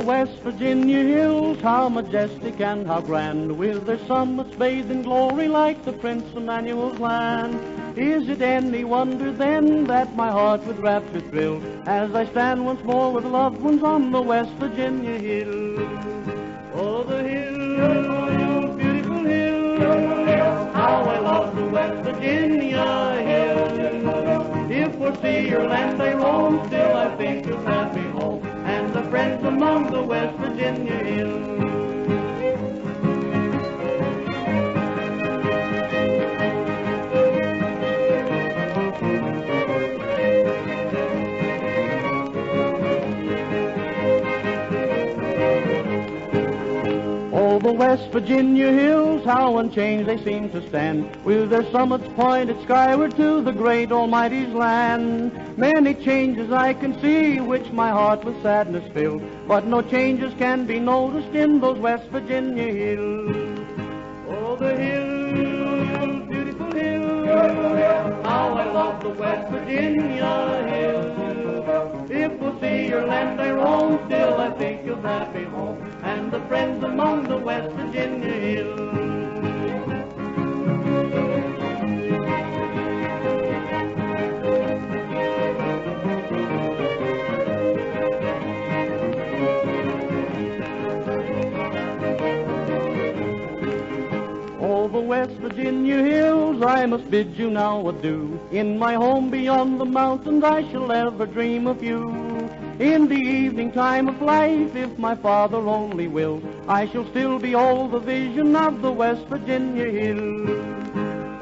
West Virginia hills, how majestic and how grand, with their summits bathed in glory like the Prince Emmanuel's land. Is it any wonder then that my heart with rapture thrills as I stand once more with loved ones on the West Virginia hills? Oh, the hills, beautiful hills, how I love the West Virginia hills. If for sea or land I roam, still I think of happy home and the friends among the West Virginia hills. Oh, the West Virginia hills, how unchanged they seem to stand, with their summits pointed skyward to the great Almighty's land. Many changes I can see, which my heart with sadness fills, but no changes can be noticed in those West Virginia hills. Oh, the hills, beautiful hills, how I love the West Virginia hills. If we'll see your land I roam, still I think of happy home and the friends among the West Virginia hills. Oh, the West Virginia hills, I must bid you now adieu. In my home beyond the mountains I shall ever dream of you. In the evening time of life, if my Father only wills, I shall still behold the vision of the West Virginia hills.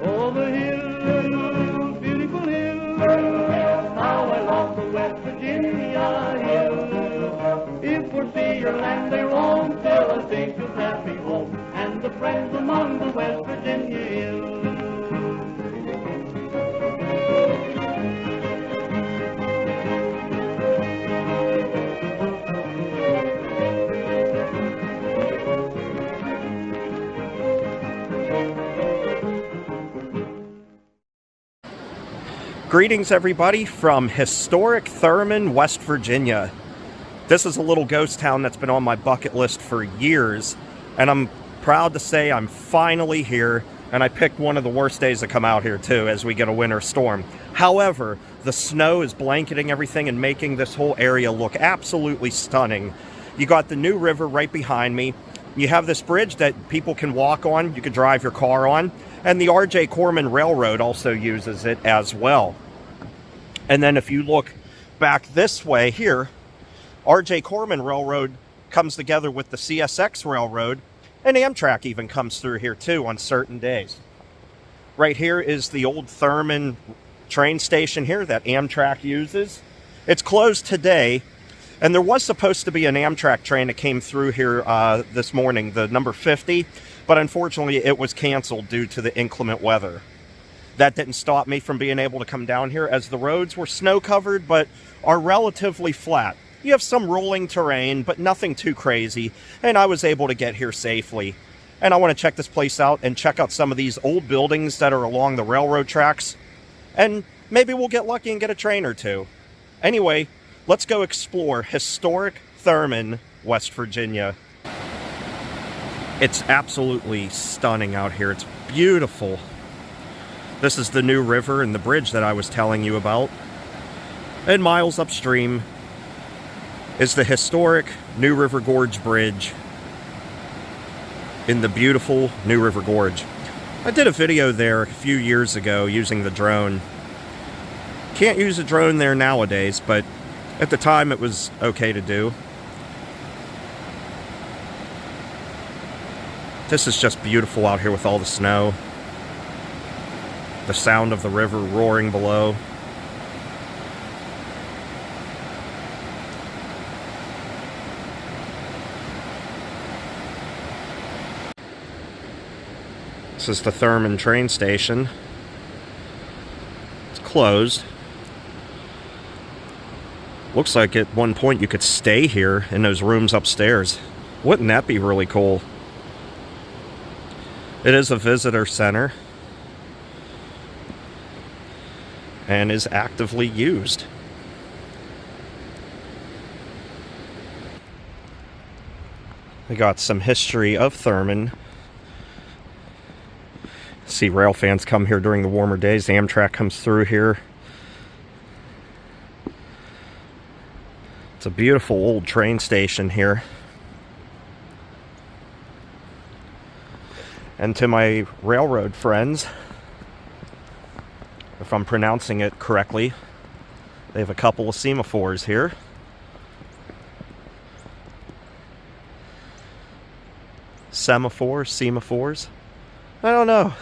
Oh, the hills, beautiful hills, how I love the West Virginia hills. If for sea or land they roam, still I think of happy home and the friends among the West Virginia hills. Greetings, everybody, from historic Thurmond, West Virginia. This is a little ghost town that's been on my bucket list for years, and I'm proud to say I'm finally here, and I picked one of the worst days to come out here, too, as we get a winter storm. However, the snow is blanketing everything and making this whole area look absolutely stunning. You got the new river right behind me. You have this bridge that people can walk on, you can drive your car on, and the R.J. Corman Railroad also uses it as well. And then if you look back this way here, R.J. Corman Railroad comes together with the CSX Railroad, and Amtrak even comes through here too on certain days. Right here is the old Thurmond train station here that Amtrak uses. It's closed today, and there was supposed to be an Amtrak train that came through here this morning, the number 50, but unfortunately it was canceled due to the inclement weather. That didn't stop me from being able to come down here, as the roads were snow covered but are relatively flat. You have some rolling terrain, but nothing too crazy, and I was able to get here safely. And I want to check this place out and check out some of these old buildings that are along the railroad tracks, and maybe we'll get lucky and get a train or two. Anyway, let's go explore historic Thurmond, West Virginia. It's absolutely stunning out here. It's beautiful. This is the new river and the bridge that I was telling you about. And miles upstream is the historic New River Gorge Bridge in the beautiful New River Gorge. I did a video there a few years ago using the drone. Can't use a drone there nowadays, but at the time it was okay to do. This is just beautiful out here with all the snow. The sound of the river roaring below. This is the Thurmond train station. It's closed. Looks like at one point you could stay here in those rooms upstairs. Wouldn't that be really cool? It is a visitor center and is actively used. We got some history of Thurmond. See rail fans come here during the warmer days. Amtrak comes through here. It's a beautiful old train station here. And to my railroad friends, if I'm pronouncing it correctly, they have a couple of semaphores here. Semaphores? I don't know.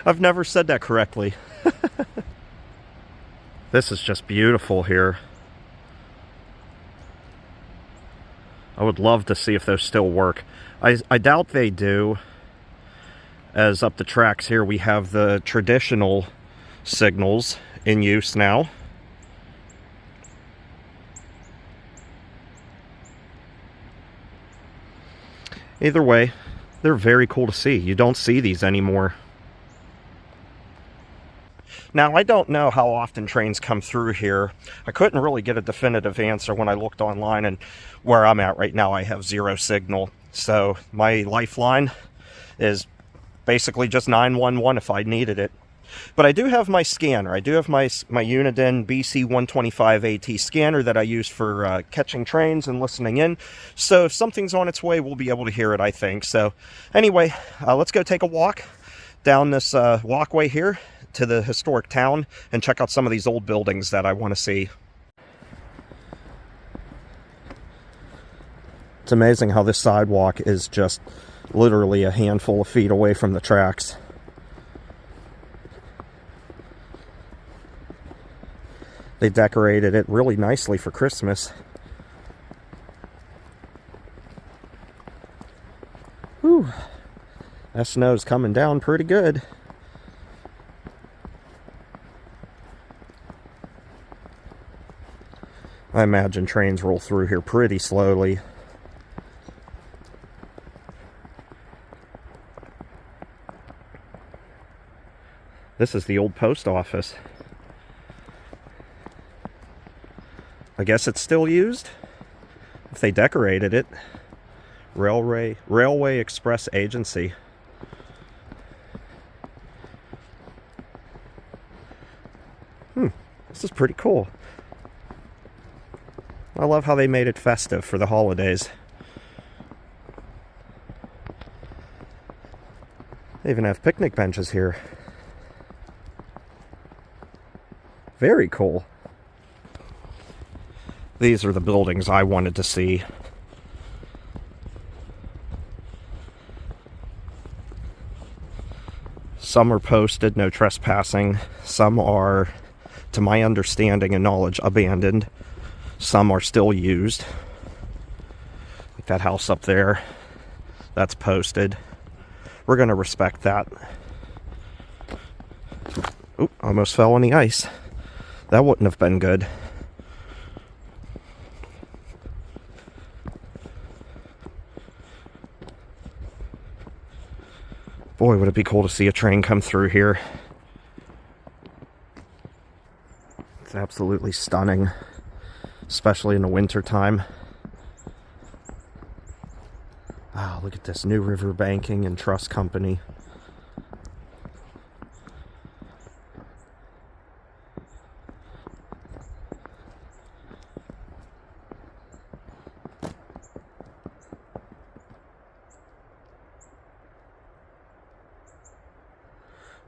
I've never said that correctly. This is just beautiful here. I would love to see if those still work. I doubt they do, as up the tracks here we have the traditional signals in use now. Either way, they're very cool to see. You don't see these anymore. Now, I don't know how often trains come through here. I couldn't really get a definitive answer when I looked online, and where I'm at right now, I have 0 signal. So my lifeline is basically just 911 if I needed it. But I do have my scanner. I do have my Uniden BC125AT scanner that I use for catching trains and listening in. So if something's on its way, we'll be able to hear it, I think. So anyway, let's go take a walk down this walkway here to the historic town and check out some of these old buildings that I want to see. It's amazing how this sidewalk is just literally a handful of feet away from the tracks. They decorated it really nicely for Christmas. Whew. That snow's coming down pretty good. I imagine trains roll through here pretty slowly. This is the old post office. I guess it's still used, if they decorated it. Railway Express Agency. This is pretty cool. I love how they made it festive for the holidays. They even have picnic benches here. Very cool. These are the buildings I wanted to see. Some are posted, no trespassing. Some are, to my understanding and knowledge, abandoned. Some are still used. Like that house up there. That's posted. We're going to respect that. Oop, almost fell on the ice. That wouldn't have been good. Boy, would it be cool to see a train come through here. It's absolutely stunning, especially in the winter time. Wow, look at this, New River Banking and Trust Company.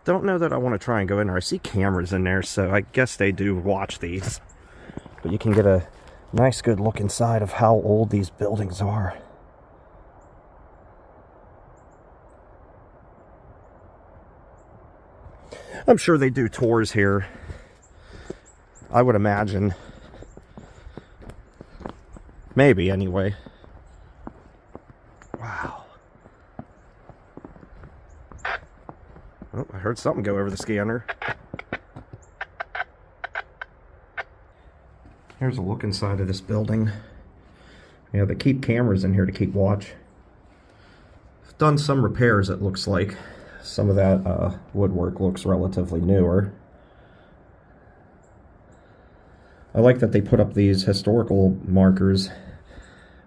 Don't know that I want to try and go in there. I see cameras in there, so I guess they do watch these. But you can get a nice good look inside of how old these buildings are. I'm sure they do tours here. I would imagine. Maybe, anyway. Wow. Oh, I heard something go over the scanner. Here's a look inside of this building. Yeah, they keep cameras in here to keep watch. I've done some repairs, it looks like. Some of that woodwork looks relatively newer. I like that they put up these historical markers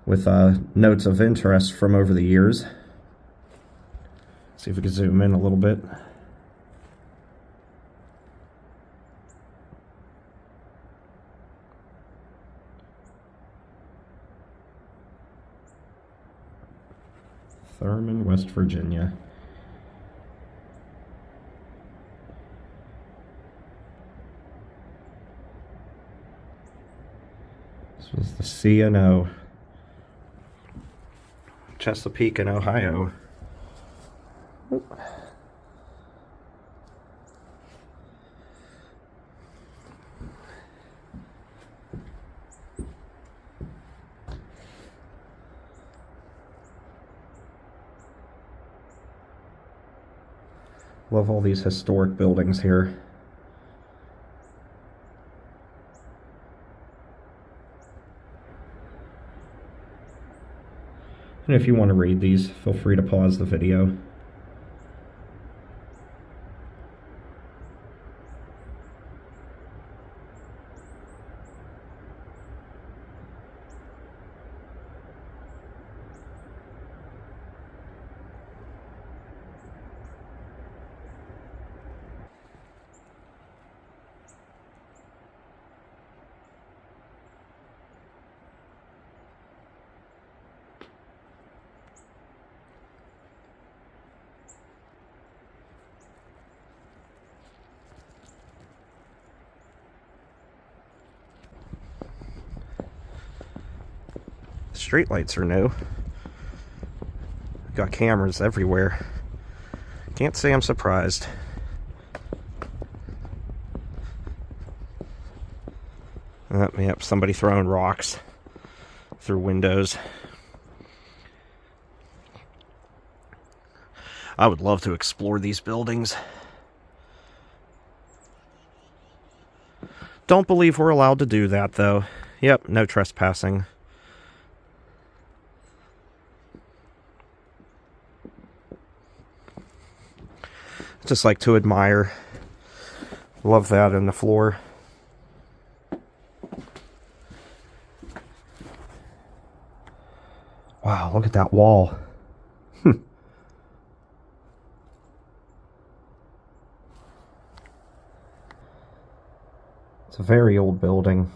with notes of interest from over the years. See if we can zoom in a little bit. Thurmond, West Virginia. This was the C&O. Chesapeake in Ohio. Oop. Love all these historic buildings here. And if you want to read these, feel free to pause the video. Streetlights are new. Got cameras everywhere. Can't say I'm surprised. Yep, somebody throwing rocks through windows. I would love to explore these buildings. Don't believe we're allowed to do that, though. Yep, no trespassing. Just like to admire. Love that in the floor. Wow, look at that wall. It's a very old building.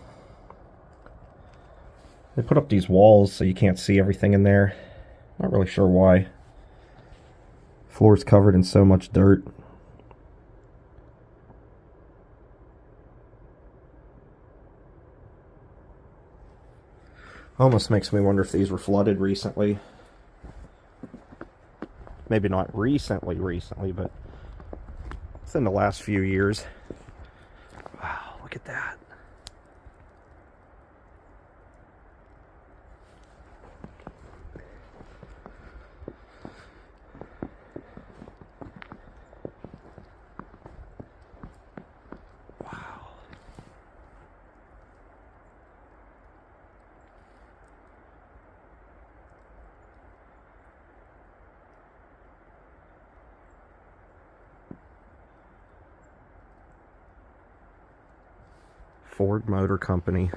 They put up these walls so you can't see everything in there. Not really sure why. Floor's covered in so much dirt. Almost makes me wonder if these were flooded recently. Maybe not recently, but within the last few years. Wow, look at that. Ford Motor Company.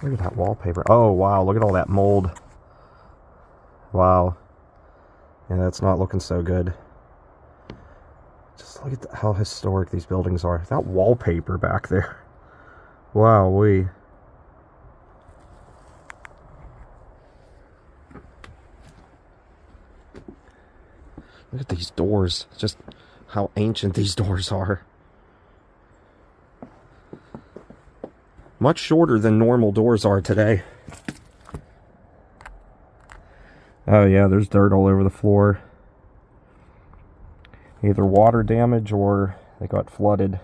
Look at that wallpaper. Oh, wow. Look at all that mold. Wow. Yeah, that's not looking so good. Just look at how historic these buildings are. That wallpaper back there. Wow-wee. Look at these doors. Just how ancient these doors are. Much shorter than normal doors are today. Oh yeah, there's dirt all over the floor. Either water damage or they got flooded.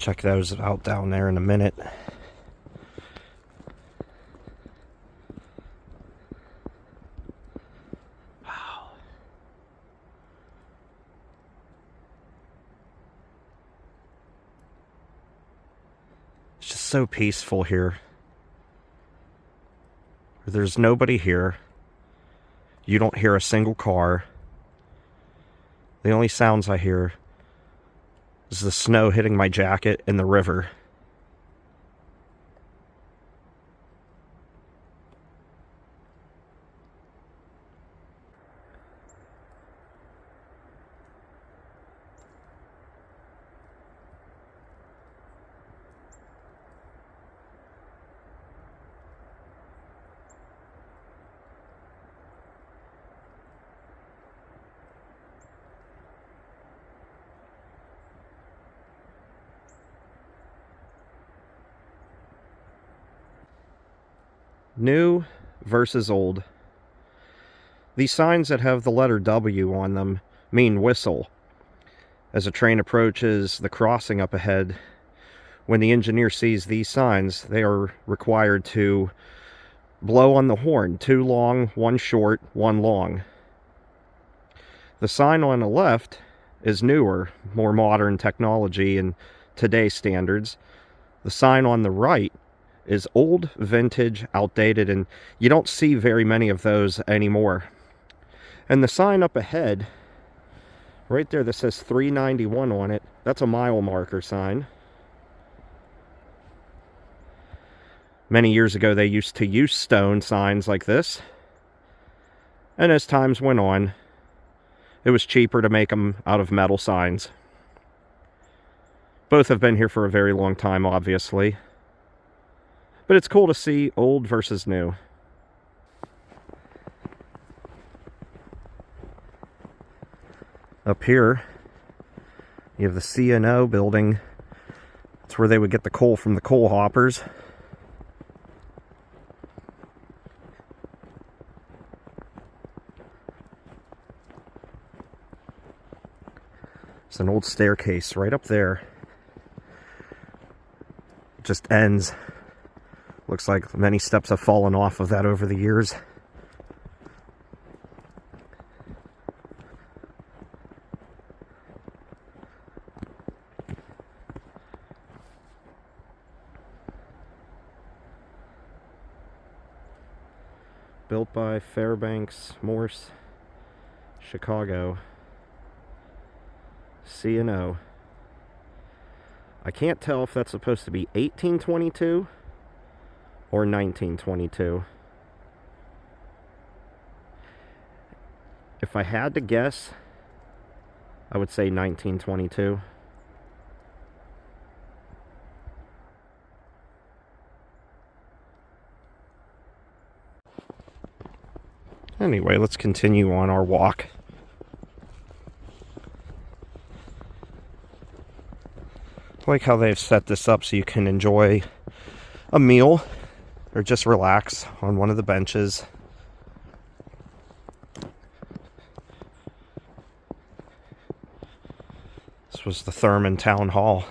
Check those out down there in a minute. Wow. It's just so peaceful here. There's nobody here. You don't hear a single car. The only sounds I hear is the snow hitting my jacket in the river. New versus old. These signs that have the letter W on them mean whistle. As a train approaches the crossing up ahead, when the engineer sees these signs, they are required to blow on the horn. 2 long, 1 short, 1 long. The sign on the left is newer, more modern technology and today's standards. The sign on the right is old, vintage, outdated, and you don't see very many of those anymore. And the sign up ahead, right there, that says 391 on it, that's a mile marker sign. Many years ago, they used to use stone signs like this. And as times went on, it was cheaper to make them out of metal signs. Both have been here for a very long time, obviously. But it's cool to see old versus new. Up here, you have the C&O building. It's where they would get the coal from the coal hoppers. It's an old staircase right up there. It just ends. Looks like many steps have fallen off of that over the years. Built by Fairbanks, Morse, Chicago. C&O. I can't tell if that's supposed to be 1822 or 1922. If I had to guess, I would say 1922. Anyway, let's continue on our walk. I like how they've set this up so you can enjoy a meal or just relax on one of the benches. This was the Thurmond Town Hall.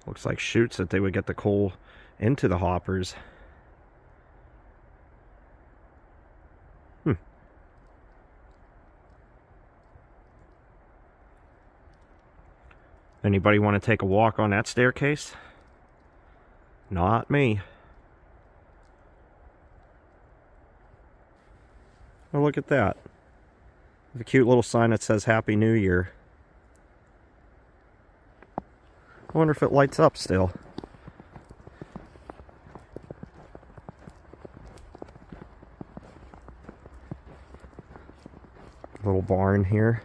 Looks like chutes that they would get the coal into the hoppers. Anybody want to take a walk on that staircase? Not me. Oh, look at that. The cute little sign that says Happy New Year. I wonder if it lights up still. Little barn here.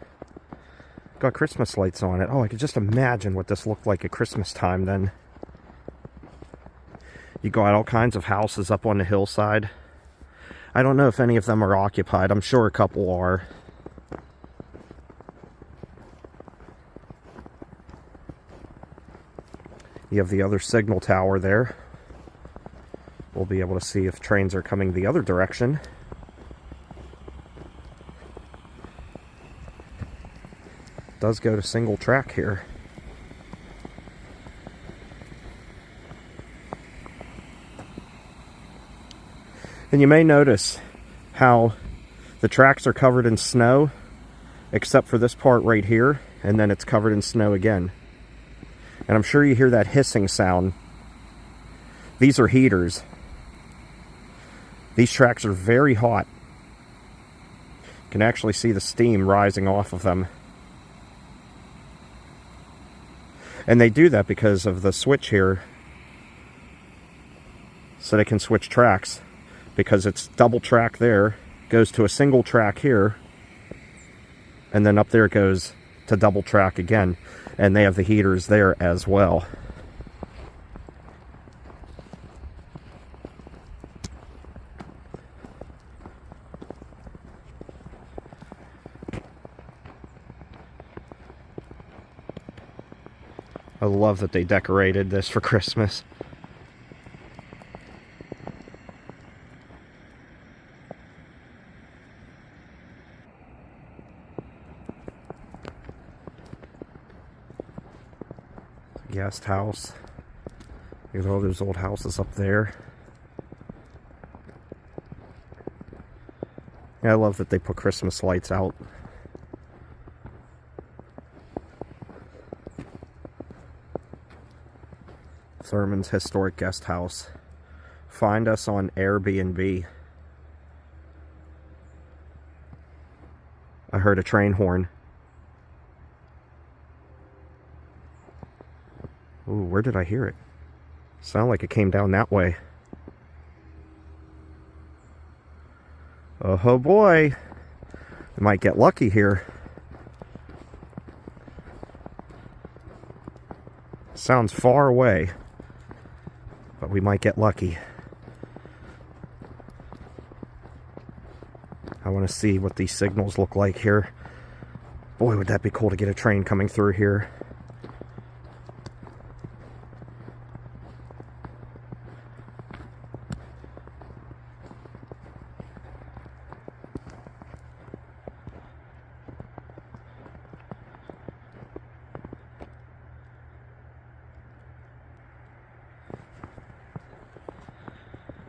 Got Christmas lights on it. Oh, I could just imagine what this looked like at Christmas time then. You got all kinds of houses up on the hillside. I don't know if any of them are occupied. I'm sure a couple are. You have the other signal tower there. We'll be able to see if trains are coming the other direction. It does go to single track here. And you may notice how the tracks are covered in snow, except for this part right here, and then it's covered in snow again. And I'm sure you hear that hissing sound. These are heaters. These tracks are very hot. You can actually see the steam rising off of them. And they do that because of the switch here, so they can switch tracks. Because it's double track there, goes to a single track here, and then up there it goes to double track again. And they have the heaters there as well. I love that they decorated this for Christmas. Guest house. There's all those old houses up there. Yeah, I love that they put Christmas lights out. Thurmond's historic guest house. Find us on Airbnb. I heard a train horn. Ooh, where did I hear it? Sound like it came down that way. Oh boy. We might get lucky here. Sounds far away, but we might get lucky. I want to see what these signals look like here. Boy, would that be cool to get a train coming through here.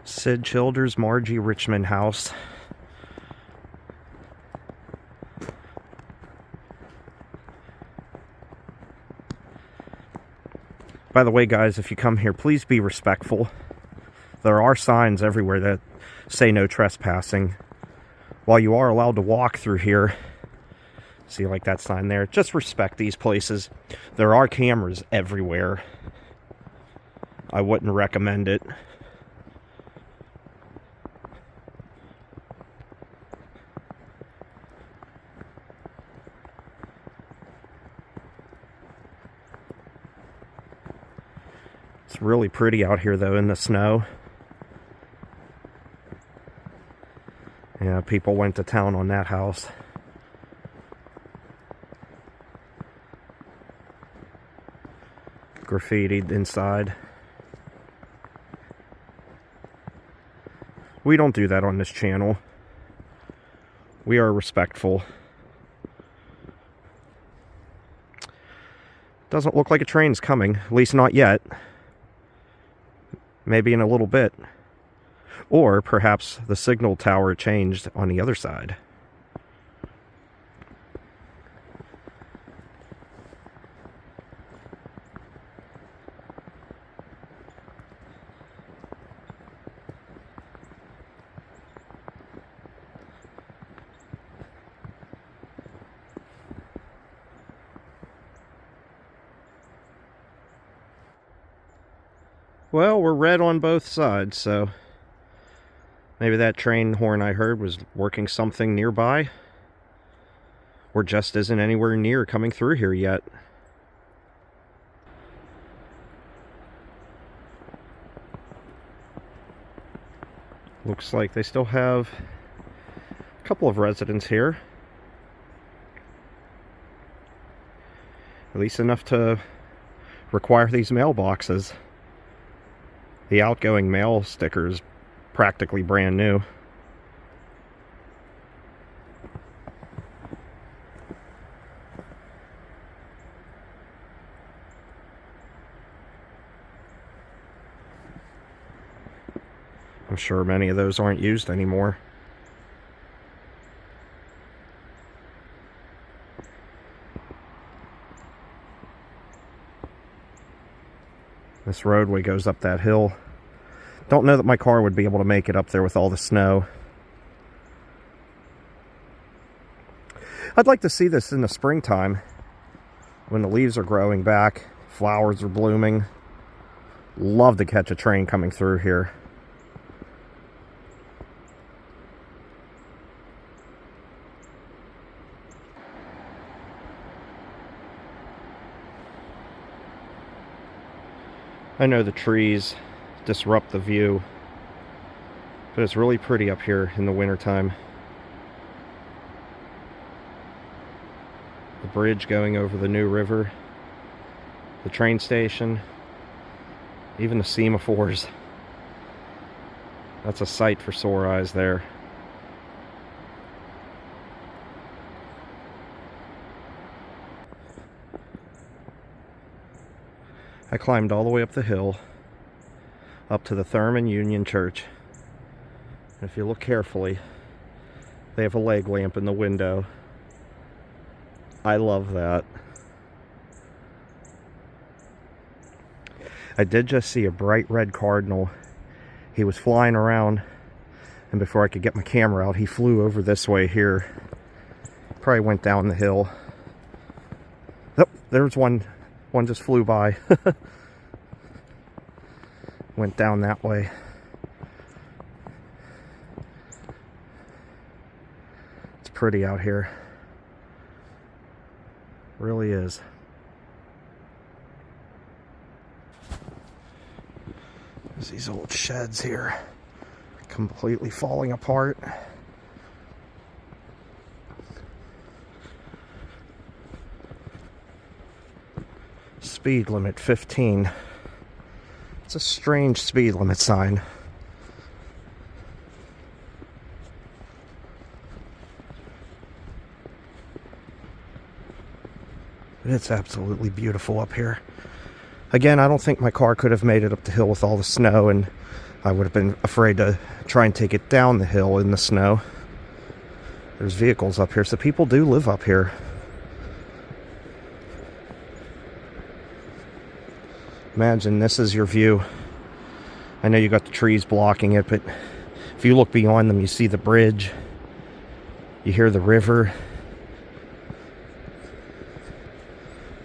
Sid Childers' Margie Richmond house. By the way, guys, if you come here, please be respectful. There are signs everywhere that say no trespassing. While you are allowed to walk through here, see like that sign there, just respect these places. There are cameras everywhere. I wouldn't recommend it. It's really pretty out here, though, in the snow. Yeah, people went to town on that house. Graffitied inside. We don't do that on this channel. We are respectful. Doesn't look like a train's coming, at least not yet. Maybe in a little bit. Or perhaps the signal tower changed on the other side. Well, we're red on both sides, so maybe that train horn I heard was working something nearby, or just isn't anywhere near coming through here yet. Looks like they still have a couple of residents here. At least enough to require these mailboxes. The outgoing mail sticker is practically brand new. I'm sure many of those aren't used anymore. This roadway goes up that hill. Don't know that my car would be able to make it up there with all the snow. I'd like to see this in the springtime when the leaves are growing back, flowers are blooming. Love to catch a train coming through here. I know the trees disrupt the view, but it's really pretty up here in the wintertime. The bridge going over the new river, the train station, even the semaphores. That's a sight for sore eyes there. I climbed all the way up the hill, up to the Thurmond Union Church. And if you look carefully, they have a leg lamp in the window. I love that. I did just see a bright red cardinal. He was flying around, and before I could get my camera out, he flew over this way here. Probably went down the hill. Oh, there's one. One just flew by. Went down that way. It's pretty out here. Really is. There's these old sheds here, completely falling apart. Speed limit 15. It's a strange speed limit sign. It's absolutely beautiful up here. Again, I don't think my car could have made it up the hill with all the snow, and I would have been afraid to try and take it down the hill in the snow. There's vehicles up here, so people do live up here. Imagine this is your view. I know you got the trees blocking it, but if you look beyond them, you see the bridge. You hear the river.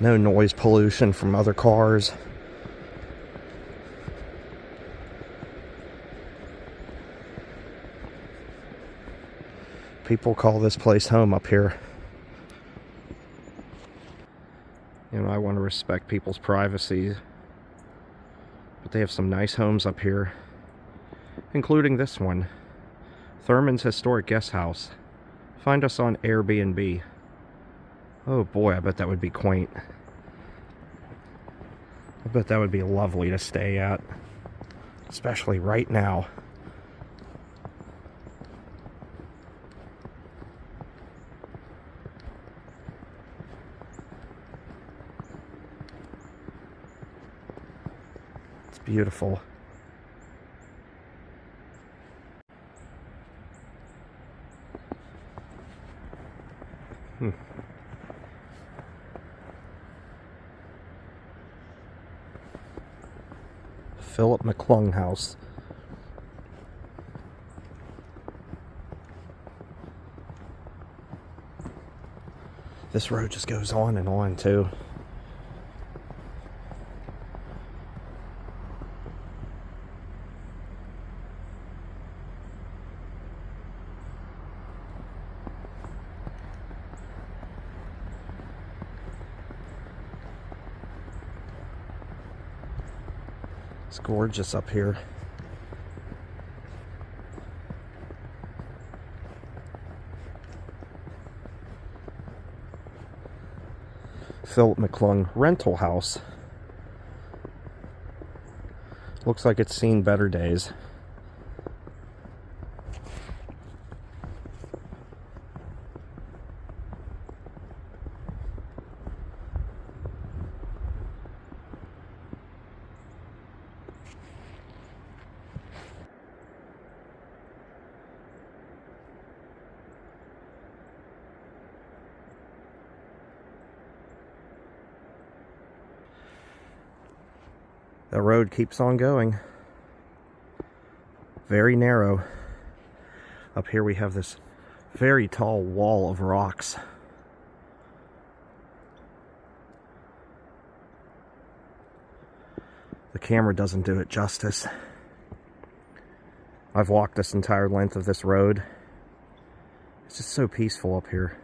No noise pollution from other cars. People call this place home up here. You know, I want to respect people's privacy. But they have some nice homes up here, including this one, Thurmond's Historic Guest House. Find us on Airbnb. Oh boy, I bet that would be quaint. I bet that would be lovely to stay at, especially right now. Beautiful. Philip McClung House. This road just goes on and on too. It's gorgeous up here. Philip McClung rental house. Looks like it's seen better days. The road keeps on going. Very narrow. Up here we have this very tall wall of rocks. The camera doesn't do it justice. I've walked this entire length of this road. It's just so peaceful up here.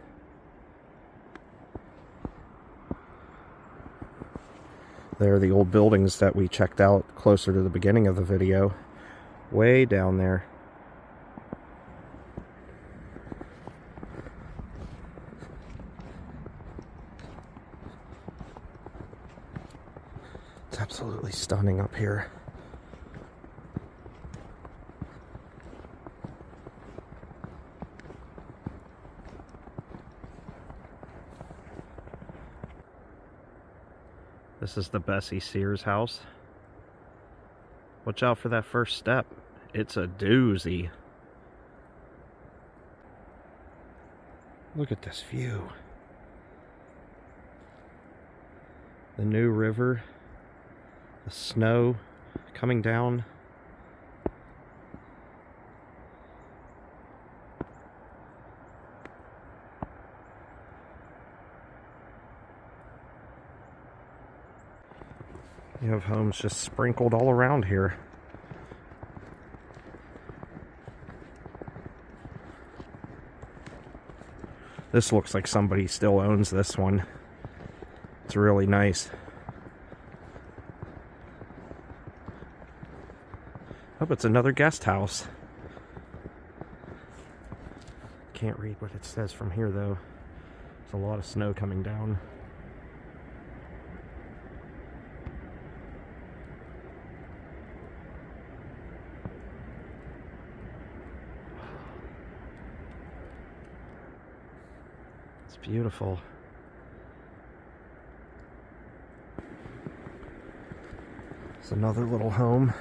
There are the old buildings that we checked out closer to the beginning of the video. Way down there. It's absolutely stunning up here. This is the Bessie Sears house. Watch out for that first step. It's a doozy. Look at this view. The New River. The snow coming down. You have homes just sprinkled all around here. This looks like somebody still owns this one. It's really nice. Oh, it's another guest house. Can't read what it says from here though. There's a lot of snow coming down. Beautiful. It's another little home.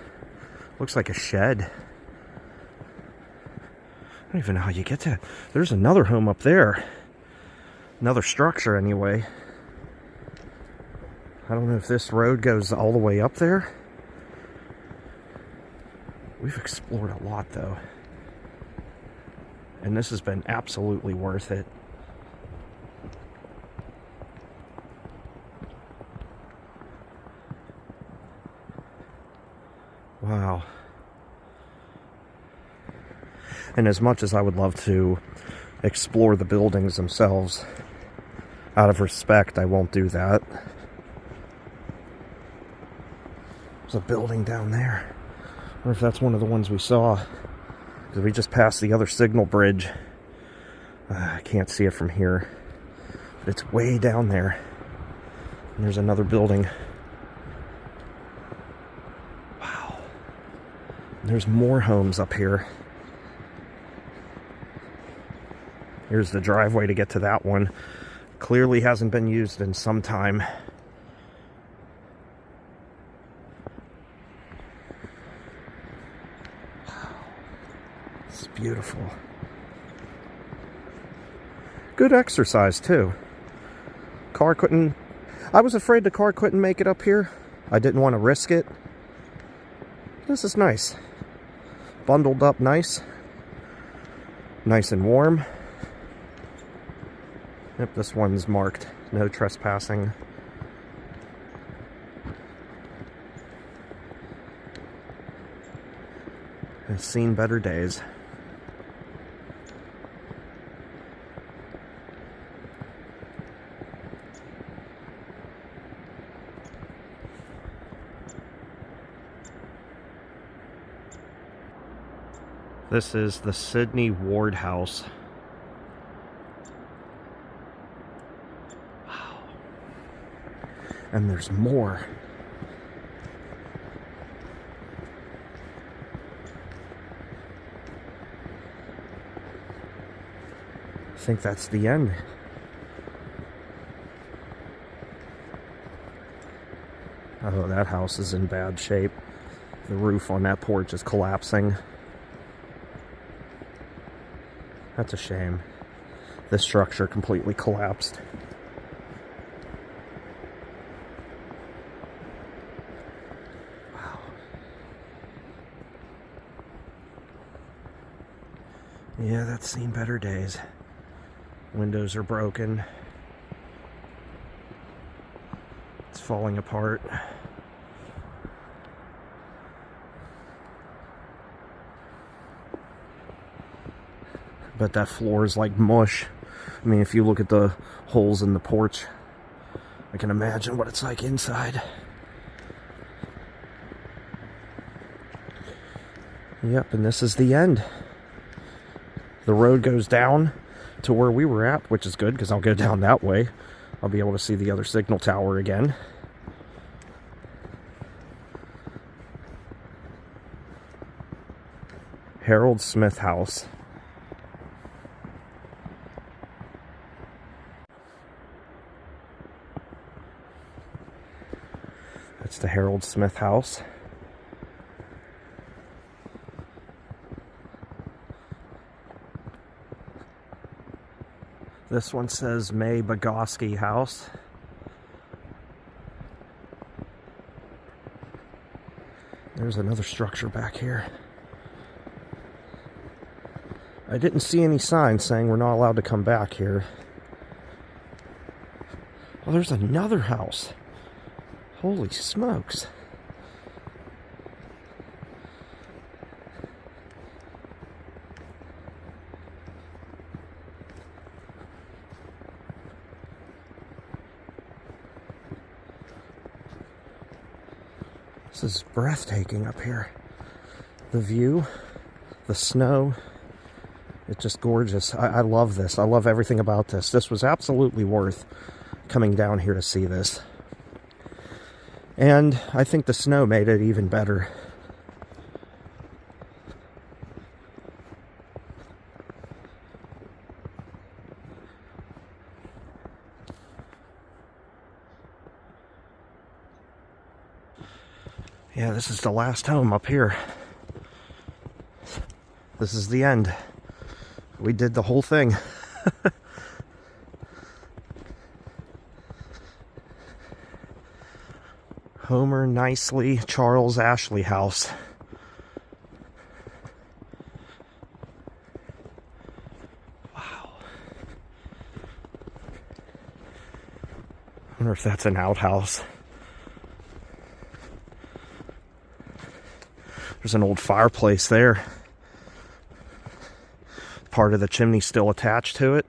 Looks like a shed. I don't even know how you get to. There's another home up there. Another structure anyway. I don't know if this road goes all the way up there. We've explored a lot though. And this has been absolutely worth it. Wow. And as much as I would love to explore the buildings themselves, out of respect, I won't do that. There's a building down there. I wonder if that's one of the ones we saw. Because we just passed the other signal bridge. I can't see it from here. But it's way down there. And there's another building. There's more homes up here. Here's the driveway to get to that one. Clearly hasn't been used in some time. It's beautiful. Good exercise too. Car couldn't... I was afraid the car couldn't make it up here. I didn't want to risk it. This is nice. Bundled up nice. Nice and warm. Yep, this one's marked. No trespassing. I've seen better days. This is the Sydney Ward House. Wow. And there's more. I think that's the end. Oh, that house is in bad shape. The roof on that porch is collapsing. That's a shame. This structure completely collapsed. Wow. Yeah, that's seen better days. Windows are broken. It's falling apart. But that floor is like mush. I mean, if you look at the holes in the porch, I can imagine what it's like inside. Yep, and this is the end. The road goes down to where we were at, which is good because I'll go down that way. I'll be able to see the other signal tower again. Harold Smith House. That's the Harold Smith House. This one says May Bogosky House. There's another structure back here. I didn't see any signs saying we're not allowed to come back here. Oh, there's another house. Holy smokes. This is breathtaking up here. The view, the snow, it's just gorgeous. I love this. I love everything about this. This was absolutely worth coming down here to see this. And I think the snow made it even better. Yeah, this is the last home up here. This is the end. We did the whole thing. Homer Nicely Charles Ashley House. Wow. I wonder if that's an outhouse. There's an old fireplace there. Part of the chimney still attached to it.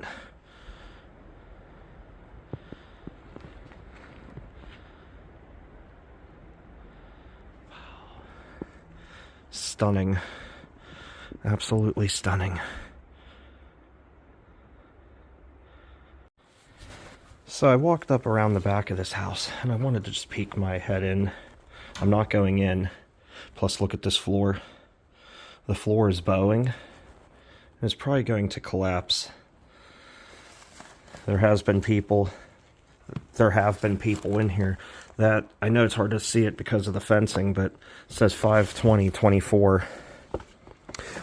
Wow. Stunning. Absolutely stunning. So I walked up around the back of this house and I wanted to just peek my head in. I'm not going in. Plus, look at this floor. The floor is bowing. It's probably going to collapse. There have been people in here that, I know it's hard to see it because of the fencing, but it says 5/20/24.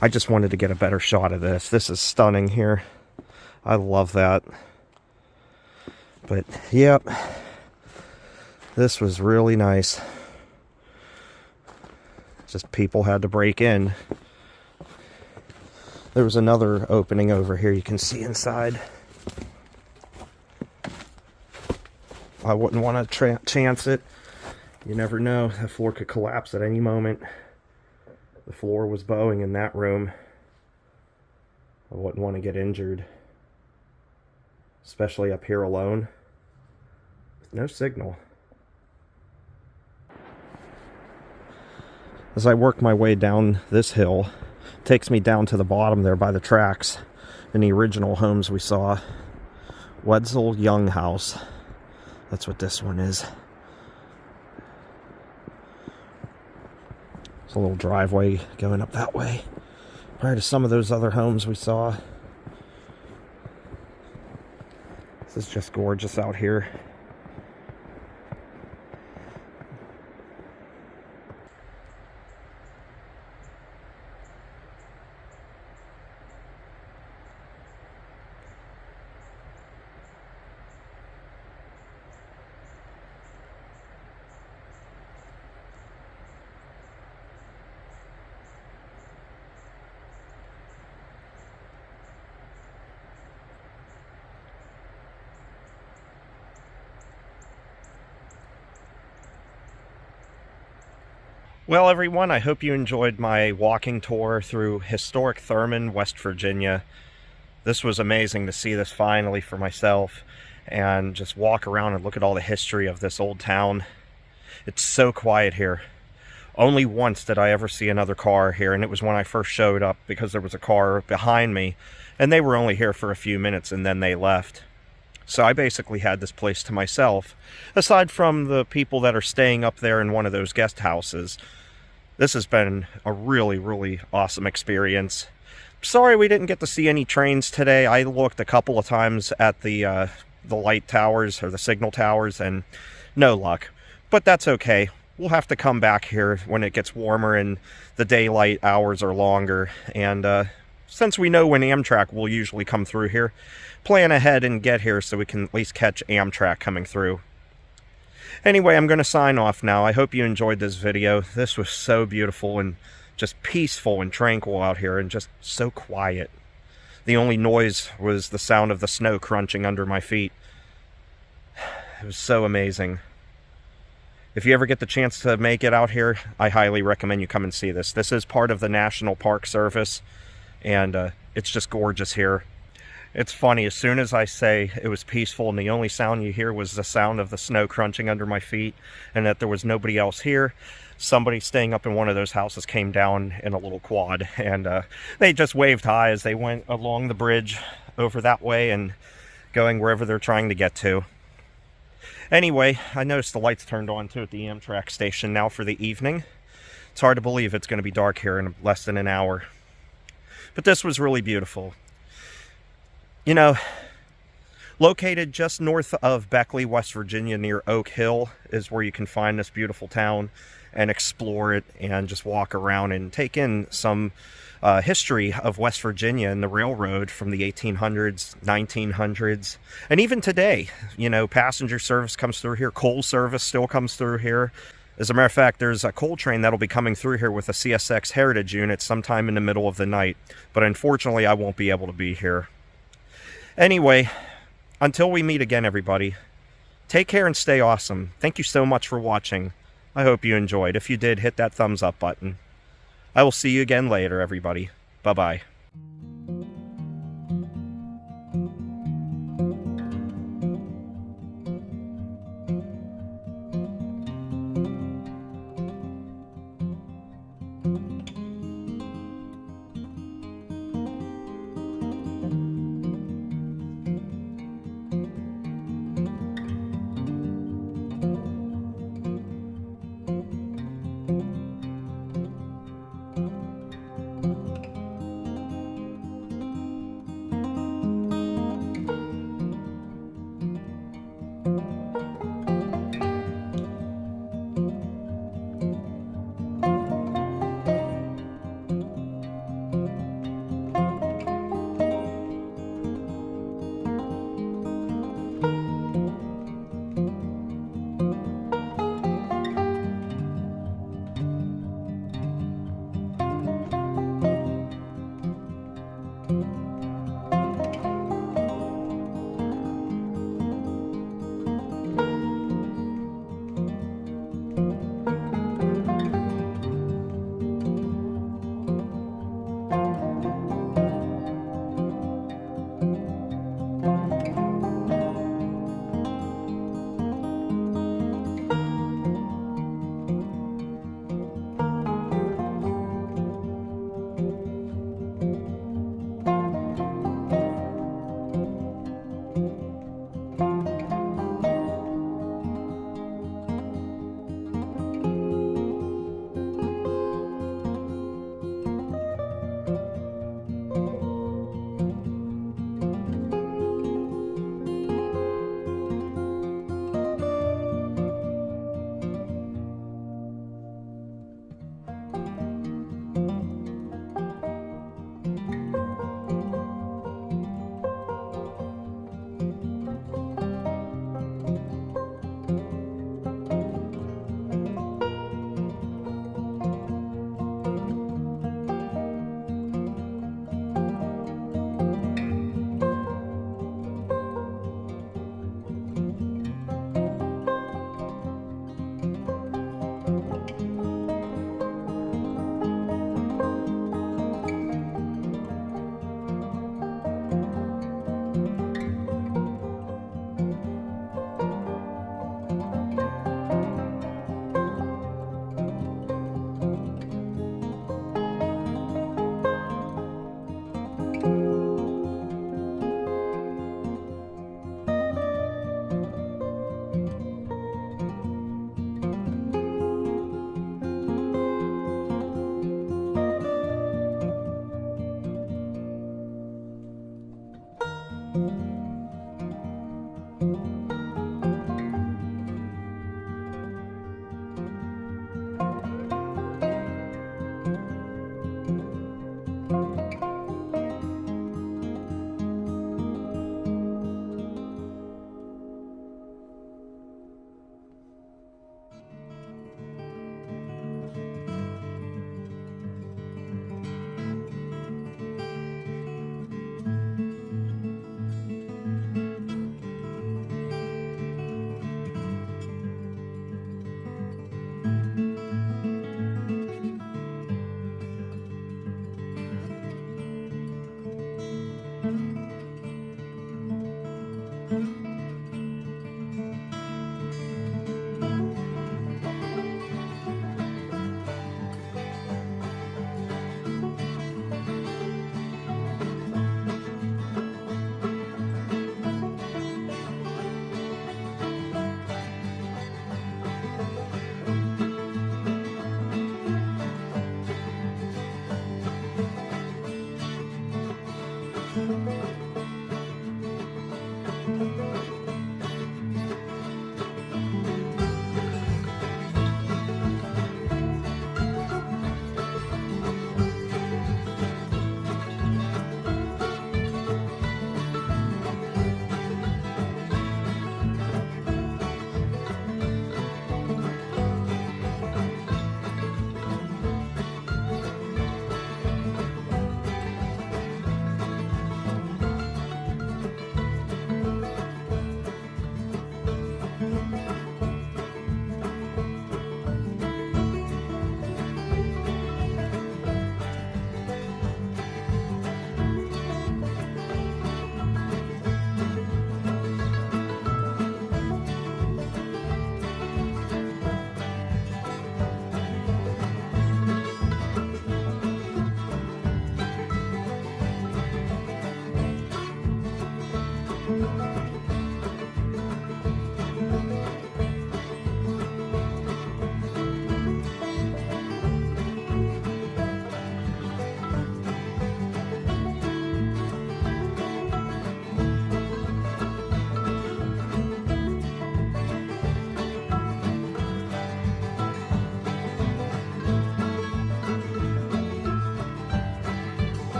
I just wanted to get a better shot of this. This is stunning here. I love that. But, yep. This was really nice. Just people had to break in. There was another opening over here you can see inside. I wouldn't want to chance it. You never know. The floor could collapse at any moment. The floor was bowing in that room. I wouldn't want to get injured. Especially up here alone. With no signal. As I work my way down this hill, it takes me down to the bottom there by the tracks in the original homes we saw. Wetzel Young House. That's what this one is. There's a little driveway going up that way, prior to some of those other homes we saw. This is just gorgeous out here. Well, everyone, I hope you enjoyed my walking tour through historic Thurmond, West Virginia. This was amazing to see this finally for myself and just walk around and look at all the history of this old town. It's so quiet here. Only once did I ever see another car here, and it was when I first showed up because there was a car behind me, and they were only here for a few minutes and then they left. So I basically had this place to myself, aside from the people that are staying up there in one of those guest houses. This has been a really, really awesome experience. Sorry we didn't get to see any trains today. I looked a couple of times at the light towers or the signal towers and no luck. But that's okay. We'll have to come back here when it gets warmer and the daylight hours are longer. And since we know when Amtrak will usually come through here, plan ahead and get here so we can at least catch Amtrak coming through. Anyway, I'm going to sign off now. I hope you enjoyed this video. This was so beautiful and just peaceful and tranquil out here and just so quiet. The only noise was the sound of the snow crunching under my feet. It was so amazing. If you ever get the chance to make it out here, I highly recommend you come and see this. This is part of the National Park Service, and it's just gorgeous here. It's funny, as soon as I say it was peaceful and the only sound you hear was the sound of the snow crunching under my feet and that there was nobody else here, somebody staying up in one of those houses came down in a little quad, and they just waved hi as they went along the bridge over that way and going wherever they're trying to get to. Anyway, I noticed the lights turned on too at the Amtrak station now for the evening. It's hard to believe it's going to be dark here in less than an hour. But this was really beautiful. You know, located just north of Beckley, West Virginia, near Oak Hill, is where you can find this beautiful town and explore it and just walk around and take in some history of West Virginia and the railroad from the 1800s, 1900s, and even today. You know, passenger service comes through here, coal service still comes through here. As a matter of fact, there's a coal train that'll be coming through here with a CSX Heritage unit sometime in the middle of the night, but unfortunately I won't be able to be here. Anyway, until we meet again, everybody, take care and stay awesome. Thank you so much for watching. I hope you enjoyed. If you did, hit that thumbs up button. I will see you again later, everybody. Bye-bye.